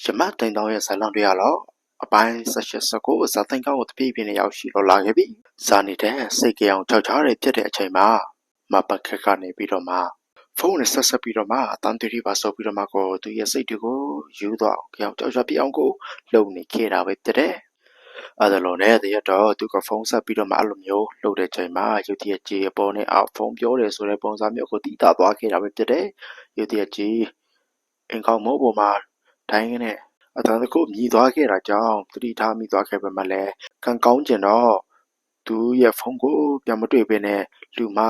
Yama Ding Dongရဲ့ဇာတ်လမ်းတွေရတော့အပိုင်း16ဇာတ်သိမ်းကောင်းကိုတပြေးပြင်းနဲ့ရောက်ရှိတော့လာခဲ့ပြီဇာနေတဲ့စိတ်ကြောင်ကြောက်ကြရဖြစ်တဲ့အချိန်မှာမပတ်ခက်ကနေပြီးတော့မှဖုန်းနဲ့ဆက်ပြီးတော့မှအတန်တီပါဆိုပြီးတော့မှကိုသူရဲ့စိတ်တွေကိုယူတော့ကြောက်ကြပြအောင်ကိုလုံနေခဲ့တာပဲတဲ့အဲ့ဒါလို့နဲ့တရတော့သူကဖုန်းဆက်ပြီးတော့မှအဲ့လိုမျိုးလှုပ်တဲ့ချိန်မှာရုတ်တရက်ကြီးအပေါ်နဲ့အောက်ဖုန်းပြောတယ်ဆိုတဲ့ပုံစံမျိုးကိုတီးတာသွားခဲ့တာပဲတဲ့ရုတ်တရက်ကြီးအင်ကောင်မိုးပေါ်မှာတိုင်းကနေအတန်းတစ်ခုမြည်သွားခဲ့တာကြောင့်သတိထားမိသွားခဲ့ပေမဲ့လည်းကံကောင်းကျင်တော့သူရဲ့ဖုန်းကိုပြန်မတွေ့ဘဲနဲ့လူမ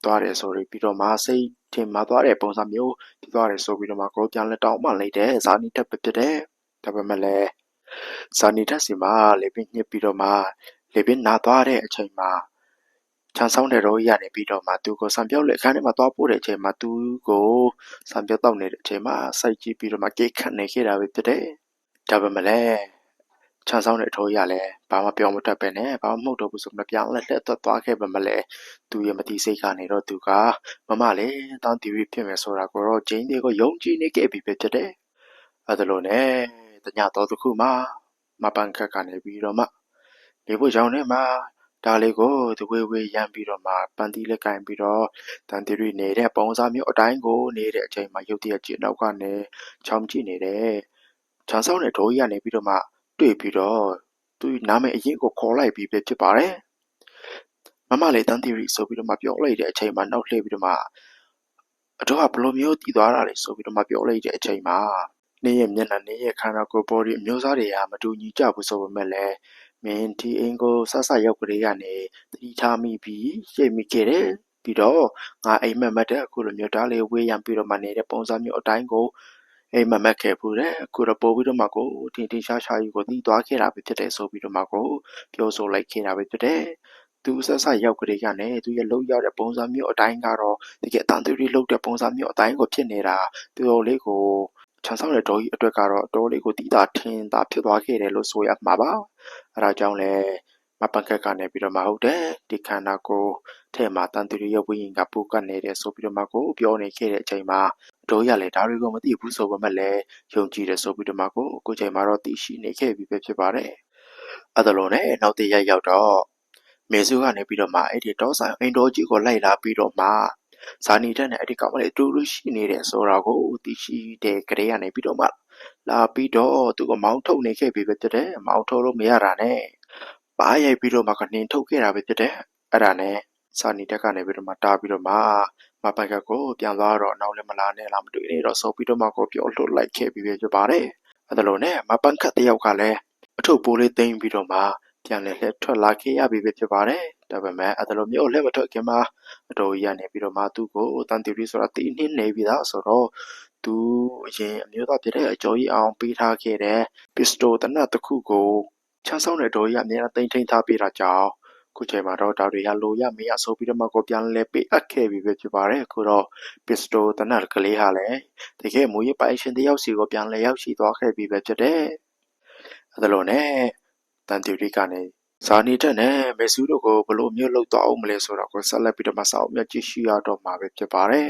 သွားတယ်ဆိုပြီးတော့မှစိတ်ထင်မှားသွားတဲ့ပုံစံမျိုးဖြစ်သွားတယ်ဆိုပြီးတော့မှကိုပြန်လက်တောင်းမှလိုက်တယ်ဇာနီတက်ပဲဖြစ်တယ်ဒါပေမဲ့လည်းဇာနီတက်စီမှာလေပင်ညစ်ပြီးတော့မှလေပင်နာသွားတဲ့အချိန်မှာချမ်းဆောင်တဲ့ရောရနေပြီးတော့မှသူကိုစံပြောက်လက်ခန်းထဲမှာသွားပို့တဲ့အချိန်မှာသူကိုစံပြောက်တောက်နေတဲ့အချိန်မှာစိုက်ကြည့်ပြီးတော့မှကိတ်ခတ်နေခဲ့တာပဲဖြစ်တယ်ဒါပေမဲ့လည်းချမ်းဆောင်တဲ့အထိုးရလဲဘာမှပြောမတတ်ပဲနဲ့ဘာမှမဟုတ်တော့ဘူးဆိုတော့ပြောင်းလက်သွားခဲ့ပေမဲ့လည်းသူရဲ့မတိစိတ်ကနေတော့သူကမမလေးတောင်းတီဗီဖြစ်မယ်ဆိုတာကိုတော့ဂျင်းတွေကိုယုံကြည်နေခဲ့ပြီပဲဖြစ်တယ်အဲ့ဒါလို့နဲ့တညတော်တစ်ခုမှမပန်ခက်ကနေပြီးတော့မှနေဖို့ကြောင်းနဲ့မှဒါလေးကိုသူဝေးရမ်းပြီးတော့မှပန်တီလက်ကင်ပြီးတော့တန်တီရီနေတဲ့ပုံစံမျိုးအတိုင်းကိုနေတဲ့အချိန်မှာရုတ်တရက်ကြီးနောက်ကနေချောင်းကြည့်နေတဲ့ချမ်းဆောင်တဲ့ဒိုးကြီးကနေပြီးတော့မှတွေ့ပြီးတော့သူနာမည်အရင်ကိုခေါ်လိုက်ပြီးဖြစ်ပါတယ်မမလေးတန်တီရီဆိုပြီးတော့မှပြောလိုက်တဲ့အချိန်မှာနောက်လှည့်ပြီးတော့မှအတော့ဘလိုမျိုးတည်သွားတာလေဆိုပြီးတော့မှပြောလိုက်တဲ့အချိန်မှာနေရဲ့မျက်နှာနေရဲ့ခန္ဓာကိုယ်ပေါ်ဒီအမျိုးသားတွေကမတူညီကြဘူးဆိုပေမဲ့လည်းမင်းဒီအင်ကိုဆဆရောက်ကလေးကနေတတိထားမိပြီးရိတ်မိခဲ့တယ်ပြီးတော့ငါအိမ်မက်တဲ့အခုလိုမျိုးဒါလေးဝေးရန်ပြီးတော့မှနေတဲ့ပုံစံမျိုးအတိုင်းကိုအိမ်မက်ခဲ့ဘူးတဲ့အခုတော့ပို့ပြီးတော့မှကိုတင်ရှားရှားကြီးကိုတီးသွားခဲ့တာပဲဖြစ်တယ်ဆိုပြီးတော့မှကိုပြောဆိုလိုက်ခဲ့တာပဲဖြစ်တယ်သူဆဆရောက်ကလေးကနေသူရဲ့လှုပ်ရောက်တဲ့ပုံစံမျိုးအတိုင်းကတော့တကယ်အတန်တူရီလှုပ်တဲ့ပုံစံမျိုးအတိုင်းကိုဖြစ်နေတာသူတို့လေးကိုချမ်းဆောင်တဲ့တော်ကြီးအတွက်ကတော့တော်လေးကိုတီးတာထင်းတာဖြစ်သွားခဲ့တယ်လို့ဆိုရမှာပါအဲဒါကြောင့်လဲမပန်ခက်ကနေပြီးတော့မှဟုတ်တယ်ဒီခန္ဓာကိုထဲမှာတန်တူရီရဲ့ဝိညာဉ်ကပူကတ်နေတယ်ဆိုပြီးတော့မှကိုပြောနေခဲ့တဲ့အချိန်မှာတို့ရလေဒါတွေကိုမသိဘူးဆိုပေမဲ့လည်းယုံကြည်တယ်ဆိုပြီးတော့မှကိုအခုချိန်မှာတော့သိရှိနေခဲ့ပြီပဲဖြစ်ပါတယ်အဲ့ဒါလို့နဲ့နောက်တည့်ရက်ရောက်တော့မေစုကနေပြီးတော့မှအဲ့ဒီတောဆိုင်အိမ်တော်ကြီးကိုလိုက်လာပြီးတော့မှဇာနီတက်နဲ့အဲ့ဒီကောင်မလေးတူတူရှိနေတယ်ဆိုတော့ကိုသိရှိတဲ့ကလေးကနေပြီးတော့မှလာပြီးတော့သူကမောင်းထုတ်နေခဲ့ပြီပဲဖြစ်တယ်မောင်းထုတ်လို့မရတာနဲ့ပါရိုက်ပြီးတော့မှကနေထုတ်ခဲ့တာပဲဖြစ်တယ်အဲ့ဒါနဲ့ဇာနီတက်ကနေပြီးတော့မှတားပြီးတော့မှမပိုက်ကကိုပြန်သွားတော့နောက်လည်းမလာနဲ့လားမတွေ့နေတော့ဆိုပြီးတော့မှကိုပြောလွတ်လိုက်ခဲ့ပြီးပဲဖြစ်ပါတယ်အဲ့ဒါလို့နဲ့မပန်းခတ်တယောက်ကလည်းအထုပ်ပိုးလေးသိမ်းပြီးတော့မှပြန်လဲထွက်လာခဲ့ရပြီပဲဖြစ်ပါတယ်ဒါပေမဲ့အဲ့ဒါလိုမျိုးလည်းမထွက်ခင်မှာအတော်ကြီးရနေပြီးတော့မှသူ့ကိုတန်တီရီဆိုတာတီးနှင်းနေပြီသားဆိုတော့သူအရင်အမျိုးသားပြတဲ့အကျော်ကြီးအောင်ပေးထားခဲ့တဲ့ပစ္စတိုတနတ်တစ်ခုကိုချမ်းဆောင်တဲ့တော်ကြီးအများအားသိမ်းထိန်ထားပေးတာကြောင့်ခုချိန်မှာတော့ဒါတွေရလိုရမရဆိုပြီးတော့မှကိုပြန်လဲပေးအပ်ခဲ့ပြီပဲဖြစ်ပါတယ်အခုတော့ပစ္စတိုတနတ်ကလေးဟာလည်းတကယ်မူရပိုင်ရှင်တယောက်စီကိုပြန်လဲရောက်ရှိသွားခဲ့ပြီပဲဖြစ်တယ်အဲ့ဒါလို့နဲ့တန်တီရီကနေဇာနီတက်နဲ့မေဆူတို့ကိုဘလို့မျိုးလောက်တော့အောင်မလဲဆိုတော့ကိုဆက်လက်ပြီးတော့မဆောက်မြတ်ကြည့်ရှိရတော့မှာပဲဖြစ်ပါတယ်